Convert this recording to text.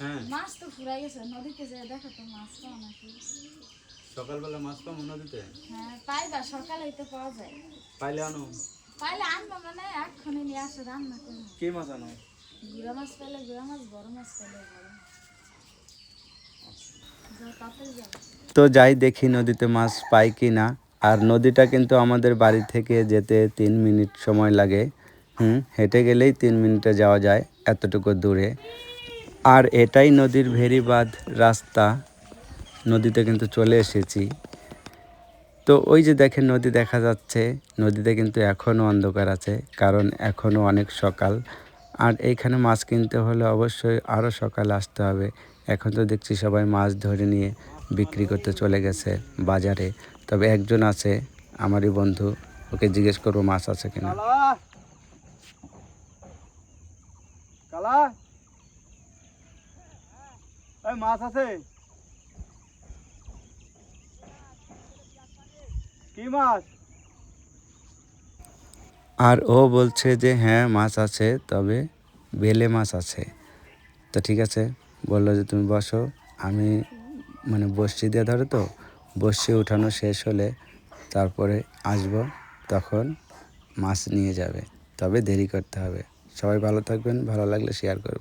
হ্যাঁ মাছ তো ফুরাই গেছে, নদীতে যে দেখো তো মাছ পাও নাকি? সকালবেলা মাছ পাবো নদীতে? হ্যাঁ পাইবা, সকালেই তো পাওয়া যায়। পাইলে আনো। পাইলে আনবা মানে এক্ষুনি নিয়ে আসো, রান্না করো। কি মাছ আনো? গুড়া মাছ পাইলে গুড়া মাছ, বড় মাছ পাইলে বড় মাছ। যাও তাড়াতাড়ি যাও। তো যাই দেখি নদীতে মাছ পাই কি না। আর নদীটা কিন্তু আমাদের বাড়ি থেকে যেতে 3 মিনিট সময় লাগে। হেঁটে গেলেই 3 মিনিটে যাওয়া যায়, এতটুকু দূরে। আর এটাই নদীর ভেরিবাঁধ রাস্তা। নদীতে কিন্তু চলে এসেছি। তো ওই যে দেখেন নদী দেখা যাচ্ছে, নদীতে কিন্তু এখনও অন্ধকার আছে, কারণ এখনও অনেক সকাল। আর এইখানে মাছ কিনতে হলে অবশ্যই আরও সকালে আসতে হবে। এখন তো দেখছি সবাই মাছ ধরে নিয়ে বিক্রি করতে চলে গেছে বাজারে। তবে একজন আছে আমারই বন্ধু, ওকে জিজ্ঞেস করবো মাছ আছে কিনা। কালা, এই মাছ আছে? কি মাছ? আর ও বলছে যে হ্যাঁ মাছ আছে, তবে বেলে মাছ আছে। তো ঠিক আছে, বললো যে তুমি বসো, আমি মানে বড়শি দিয়ে ধরে তো, বড়শি উঠানো শেষ হলে তারপরে আসবো, তখন মাছ নিয়ে যাবে। তবে দেরি করতে হবে। সবাই ভালো থাকবেন, ভালো লাগলে শেয়ার করবেন।